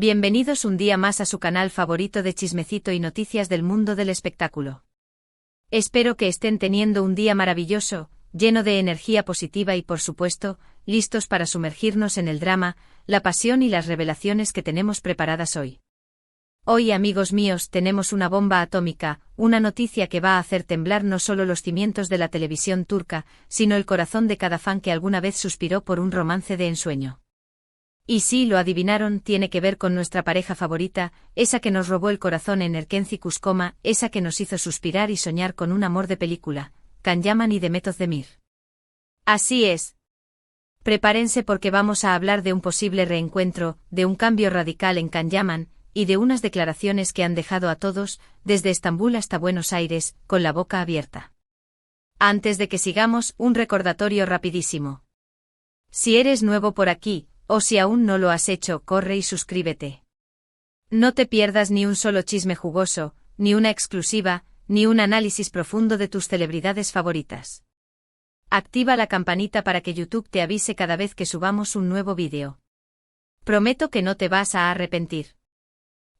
Bienvenidos un día más a su canal favorito de chismecito y noticias del mundo del espectáculo. Espero que estén teniendo un día maravilloso, lleno de energía positiva y por supuesto, listos para sumergirnos en el drama, la pasión y las revelaciones que tenemos preparadas hoy. Hoy, amigos míos, tenemos una bomba atómica, una noticia que va a hacer temblar no solo los cimientos de la televisión turca, sino el corazón de cada fan que alguna vez suspiró por un romance de ensueño. Y sí, lo adivinaron, tiene que ver con nuestra pareja favorita, esa que nos robó el corazón en Erkenci Kuskoma, esa que nos hizo suspirar y soñar con un amor de película, Can Yaman y Demet Özdemir. Así es. Prepárense porque vamos a hablar de un posible reencuentro, de un cambio radical en Can Yaman, y de unas declaraciones que han dejado a todos, desde Estambul hasta Buenos Aires, con la boca abierta. Antes de que sigamos, un recordatorio rapidísimo. Si eres nuevo por aquí, o si aún no lo has hecho, corre y suscríbete. No te pierdas ni un solo chisme jugoso, ni una exclusiva, ni un análisis profundo de tus celebridades favoritas. Activa la campanita para que YouTube te avise cada vez que subamos un nuevo vídeo. Prometo que no te vas a arrepentir.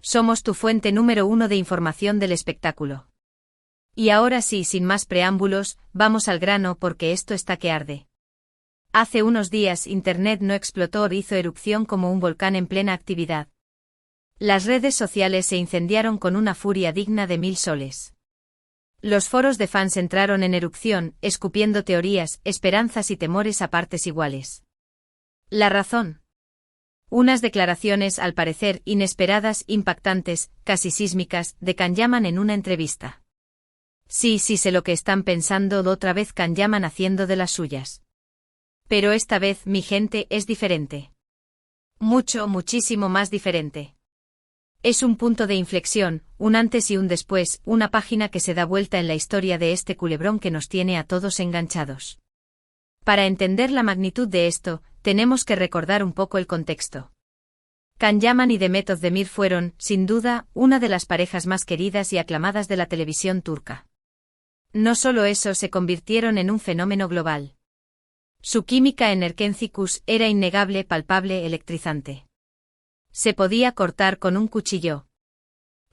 Somos tu fuente número 1 de información del espectáculo. Y ahora sí, sin más preámbulos, vamos al grano porque esto está que arde. Hace unos días Internet no explotó o hizo erupción como un volcán en plena actividad. Las redes sociales se incendiaron con una furia digna de 1000 soles. Los foros de fans entraron en erupción, escupiendo teorías, esperanzas y temores a partes iguales. La razón. Unas declaraciones, al parecer, inesperadas, impactantes, casi sísmicas, de Can Yaman en una entrevista. Sí, sé lo que están pensando, otra vez Can Yaman haciendo de las suyas. Pero esta vez, mi gente, es diferente. Muchísimo más diferente. Es un punto de inflexión, un antes y un después, una página que se da vuelta en la historia de este culebrón que nos tiene a todos enganchados. Para entender la magnitud de esto, tenemos que recordar un poco el contexto. Can Yaman y Demet Özdemir fueron, sin duda, una de las parejas más queridas y aclamadas de la televisión turca. No solo eso, se convirtieron en un fenómeno global. Su química en Erkenci Kus era innegable, palpable, electrizante. Se podía cortar con un cuchillo.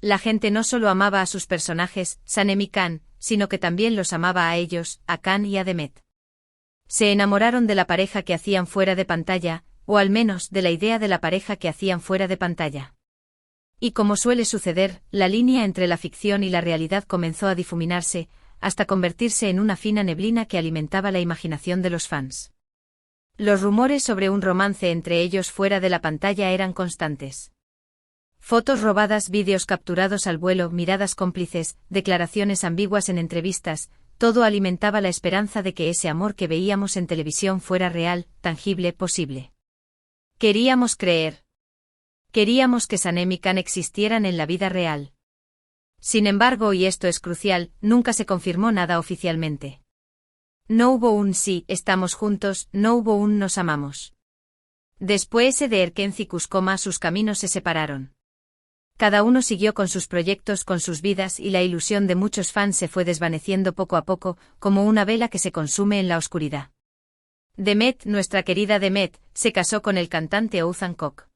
La gente no solo amaba a sus personajes, Sanem y Can, sino que también los amaba a ellos, a Can y a Demet. Se enamoraron de la pareja que hacían fuera de pantalla, o al menos de la idea de la pareja que hacían fuera de pantalla. Y como suele suceder, la línea entre la ficción y la realidad comenzó a difuminarse, hasta convertirse en una fina neblina que alimentaba la imaginación de los fans. Los rumores sobre un romance entre ellos fuera de la pantalla eran constantes. Fotos robadas, vídeos capturados al vuelo, miradas cómplices, declaraciones ambiguas en entrevistas, todo alimentaba la esperanza de que ese amor que veíamos en televisión fuera real, tangible, posible. Queríamos creer. Queríamos que Sanem y Can existieran en la vida real. Sin embargo, y esto es crucial, nunca se confirmó nada oficialmente. No hubo un sí, estamos juntos, no hubo un nos amamos. Después de Erkenci Kuskoma sus caminos se separaron. Cada uno siguió con sus proyectos, con sus vidas y la ilusión de muchos fans se fue desvaneciendo poco a poco, como una vela que se consume en la oscuridad. Demet, nuestra querida Demet, se casó con el cantante Oğuzhan Koç.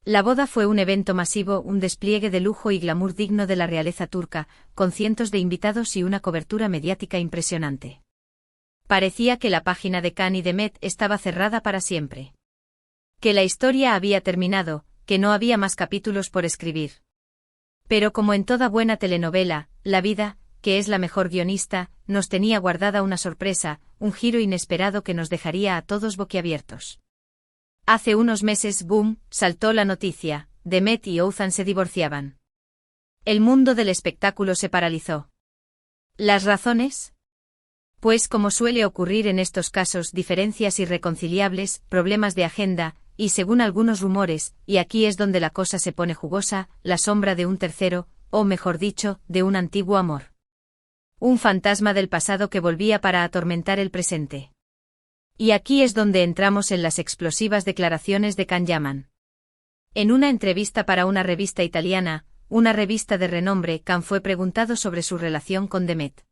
La boda fue un evento masivo, un despliegue de lujo y glamour digno de la realeza turca, con cientos de invitados y una cobertura mediática impresionante. Parecía que la página de Can y Demet estaba cerrada para siempre. Que la historia había terminado, que no había más capítulos por escribir. Pero como en toda buena telenovela, la vida, que es la mejor guionista, nos tenía guardada una sorpresa, un giro inesperado que nos dejaría a todos boquiabiertos. Hace unos meses, boom, saltó la noticia, Demet y Oğuzhan se divorciaban. El mundo del espectáculo se paralizó. ¿Las razones? Pues como suele ocurrir en estos casos, diferencias irreconciliables, problemas de agenda, y según algunos rumores, y aquí es donde la cosa se pone jugosa, la sombra de un tercero, o mejor dicho, de un antiguo amor. Un fantasma del pasado que volvía para atormentar el presente. Y aquí es donde entramos en las explosivas declaraciones de Can Yaman. En una entrevista para una revista italiana, una revista de renombre, Can fue preguntado sobre su relación con Demet.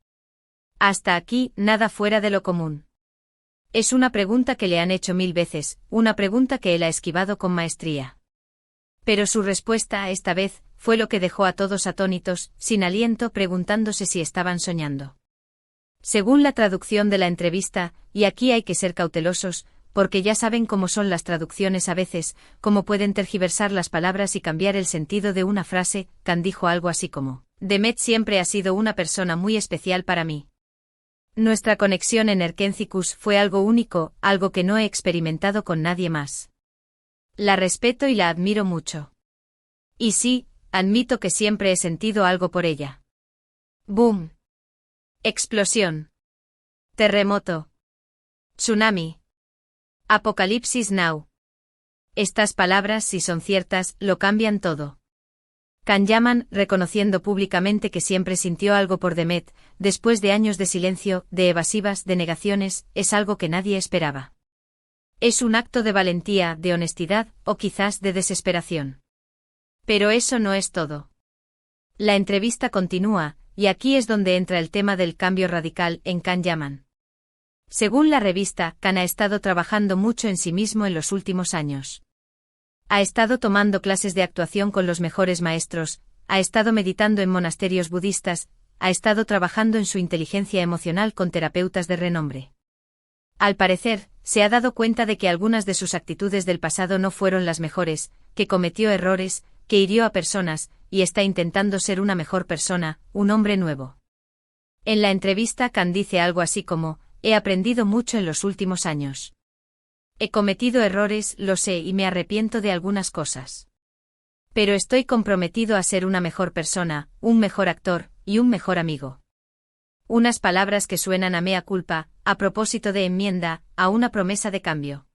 Hasta aquí, nada fuera de lo común. Es una pregunta que le han hecho 1000 veces, una pregunta que él ha esquivado con maestría. Pero su respuesta, esta vez, fue lo que dejó a todos atónitos, sin aliento, preguntándose si estaban soñando. Según la traducción de la entrevista, y aquí hay que ser cautelosos, porque ya saben cómo son las traducciones a veces, cómo pueden tergiversar las palabras y cambiar el sentido de una frase, Khan dijo algo así como: Demet siempre ha sido una persona muy especial para mí. Nuestra conexión en Erkencicus fue algo único, algo que no he experimentado con nadie más. La respeto y la admiro mucho. Y sí, admito que siempre he sentido algo por ella. Boom. Explosión. Terremoto. Tsunami. Apocalipsis Now. Estas palabras, si son ciertas, lo cambian todo. Khan Yaman, reconociendo públicamente que siempre sintió algo por Demet, después de años de silencio, de evasivas, de negaciones, es algo que nadie esperaba. Es un acto de valentía, de honestidad, o quizás de desesperación. Pero eso no es todo. La entrevista continúa, y aquí es donde entra el tema del cambio radical en Khan Yaman. Según la revista, Khan ha estado trabajando mucho en sí mismo en los últimos años. Ha estado tomando clases de actuación con los mejores maestros, ha estado meditando en monasterios budistas, ha estado trabajando en su inteligencia emocional con terapeutas de renombre. Al parecer, se ha dado cuenta de que algunas de sus actitudes del pasado no fueron las mejores, que cometió errores, que hirió a personas, y está intentando ser una mejor persona, un hombre nuevo. En la entrevista Khan dice algo así como: he aprendido mucho en los últimos años. He cometido errores, lo sé, y me arrepiento de algunas cosas. Pero estoy comprometido a ser una mejor persona, un mejor actor, y un mejor amigo. Unas palabras que suenan a mea culpa, a propósito de enmienda, a una promesa de cambio.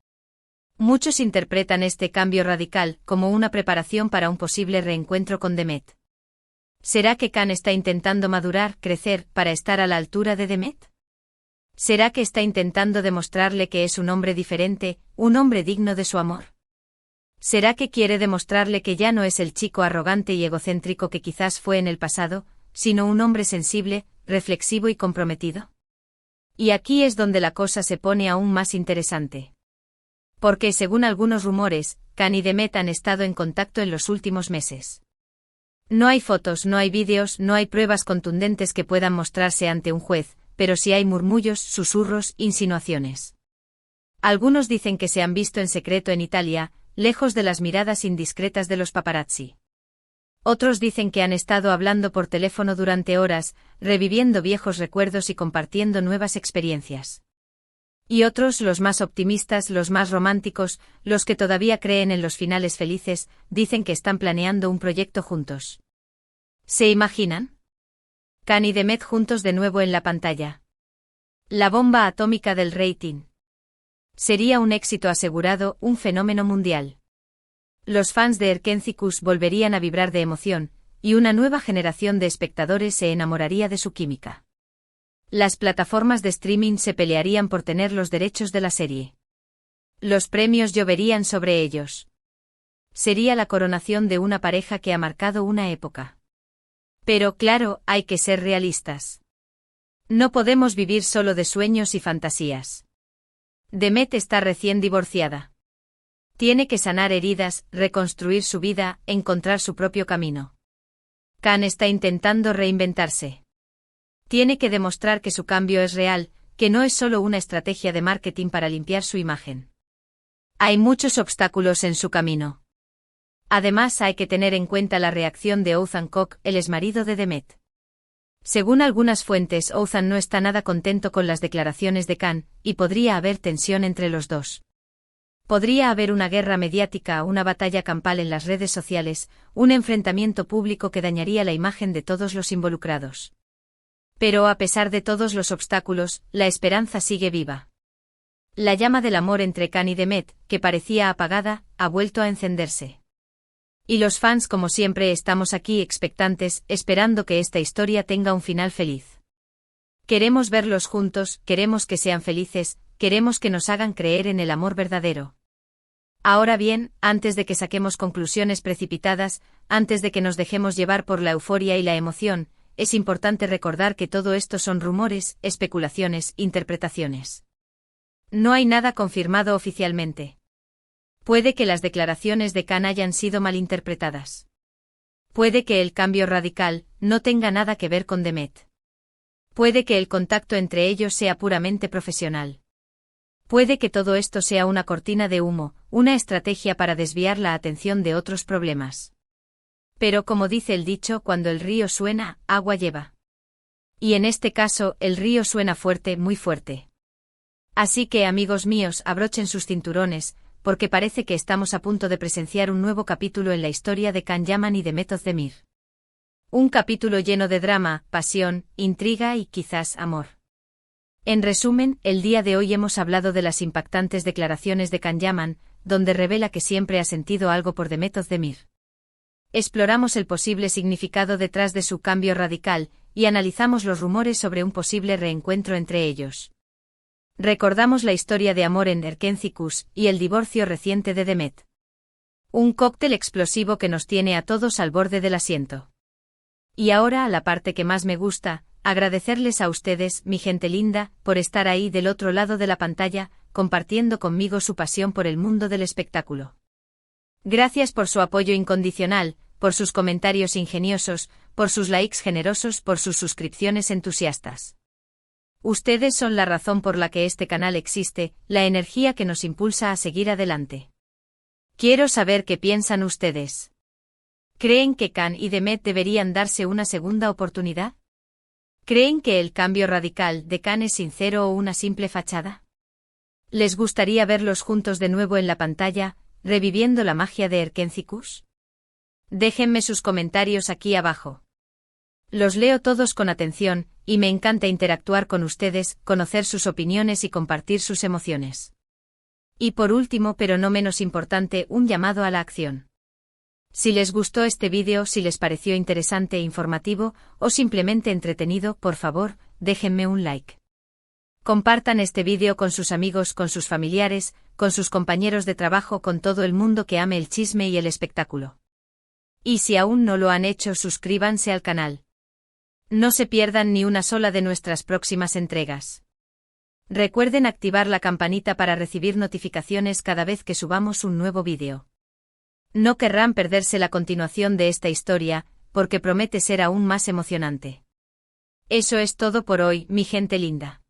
Muchos interpretan este cambio radical como una preparación para un posible reencuentro con Demet. ¿Será que Khan está intentando madurar, crecer, para estar a la altura de Demet? ¿Será que está intentando demostrarle que es un hombre diferente, un hombre digno de su amor? ¿Será que quiere demostrarle que ya no es el chico arrogante y egocéntrico que quizás fue en el pasado, sino un hombre sensible, reflexivo y comprometido? Y aquí es donde la cosa se pone aún más interesante. Porque, según algunos rumores, Khan y Demet han estado en contacto en los últimos meses. No hay fotos, no hay vídeos, no hay pruebas contundentes que puedan mostrarse ante un juez, pero sí hay murmullos, susurros, insinuaciones. Algunos dicen que se han visto en secreto en Italia, lejos de las miradas indiscretas de los paparazzi. Otros dicen que han estado hablando por teléfono durante horas, reviviendo viejos recuerdos y compartiendo nuevas experiencias. Y otros, los más optimistas, los más románticos, los que todavía creen en los finales felices, dicen que están planeando un proyecto juntos. ¿Se imaginan? Khan y Demet juntos de nuevo en la pantalla. La bomba atómica del rating. Sería un éxito asegurado, un fenómeno mundial. Los fans de Erkencicus volverían a vibrar de emoción, y una nueva generación de espectadores se enamoraría de su química. Las plataformas de streaming se pelearían por tener los derechos de la serie. Los premios lloverían sobre ellos. Sería la coronación de una pareja que ha marcado una época. Pero claro, hay que ser realistas. No podemos vivir solo de sueños y fantasías. Demet está recién divorciada. Tiene que sanar heridas, reconstruir su vida, encontrar su propio camino. Khan está intentando reinventarse. Tiene que demostrar que su cambio es real, que no es solo una estrategia de marketing para limpiar su imagen. Hay muchos obstáculos en su camino. Además, hay que tener en cuenta la reacción de Ozan Koc, el exmarido de Demet. Según algunas fuentes, Ozan no está nada contento con las declaraciones de Khan, y podría haber tensión entre los dos. Podría haber una guerra mediática, una batalla campal en las redes sociales, un enfrentamiento público que dañaría la imagen de todos los involucrados. Pero a pesar de todos los obstáculos, la esperanza sigue viva. La llama del amor entre Khan y Demet, que parecía apagada, ha vuelto a encenderse. Y los fans, como siempre, estamos aquí expectantes, esperando que esta historia tenga un final feliz. Queremos verlos juntos, queremos que sean felices, queremos que nos hagan creer en el amor verdadero. Ahora bien, antes de que saquemos conclusiones precipitadas, antes de que nos dejemos llevar por la euforia y la emoción, es importante recordar que todo esto son rumores, especulaciones, interpretaciones. No hay nada confirmado oficialmente. Puede que las declaraciones de Khan hayan sido malinterpretadas. Puede que el cambio radical no tenga nada que ver con Demet. Puede que el contacto entre ellos sea puramente profesional. Puede que todo esto sea una cortina de humo, una estrategia para desviar la atención de otros problemas. Pero como dice el dicho, cuando el río suena, agua lleva. Y en este caso, el río suena fuerte, muy fuerte. Así que, amigos míos, abrochen sus cinturones, porque parece que estamos a punto de presenciar un nuevo capítulo en la historia de Khan Yaman y de Demet Özdemir. Un capítulo lleno de drama, pasión, intriga y quizás amor. En resumen, el día de hoy hemos hablado de las impactantes declaraciones de Khan Yaman, donde revela que siempre ha sentido algo por Demet Özdemir. Exploramos el posible significado detrás de su cambio radical, y analizamos los rumores sobre un posible reencuentro entre ellos. Recordamos la historia de amor en Erkencikus y el divorcio reciente de Demet. Un cóctel explosivo que nos tiene a todos al borde del asiento. Y ahora a la parte que más me gusta, agradecerles a ustedes, mi gente linda, por estar ahí del otro lado de la pantalla, compartiendo conmigo su pasión por el mundo del espectáculo. Gracias por su apoyo incondicional, por sus comentarios ingeniosos, por sus likes generosos, por sus suscripciones entusiastas. Ustedes son la razón por la que este canal existe, la energía que nos impulsa a seguir adelante. Quiero saber qué piensan ustedes. ¿Creen que Khan y Demet deberían darse una segunda oportunidad? ¿Creen que el cambio radical de Khan es sincero o una simple fachada? ¿Les gustaría verlos juntos de nuevo en la pantalla, reviviendo la magia de Erkencikus? Déjenme sus comentarios aquí abajo. Los leo todos con atención, y me encanta interactuar con ustedes, conocer sus opiniones y compartir sus emociones. Y por último, pero no menos importante, un llamado a la acción. Si les gustó este vídeo, si les pareció interesante e informativo, o simplemente entretenido, por favor, déjenme un like. Compartan este vídeo con sus amigos, con sus familiares, con sus compañeros de trabajo, con todo el mundo que ame el chisme y el espectáculo. Y si aún no lo han hecho, suscríbanse al canal. No se pierdan ni una sola de nuestras próximas entregas. Recuerden activar la campanita para recibir notificaciones cada vez que subamos un nuevo vídeo. No querrán perderse la continuación de esta historia, porque promete ser aún más emocionante. Eso es todo por hoy, mi gente linda.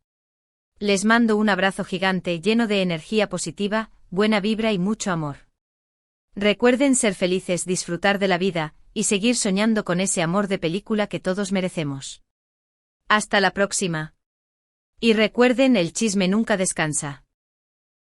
Les mando un abrazo gigante lleno de energía positiva, buena vibra y mucho amor. Recuerden ser felices, disfrutar de la vida, y seguir soñando con ese amor de película que todos merecemos. Hasta la próxima. Y recuerden, el chisme nunca descansa.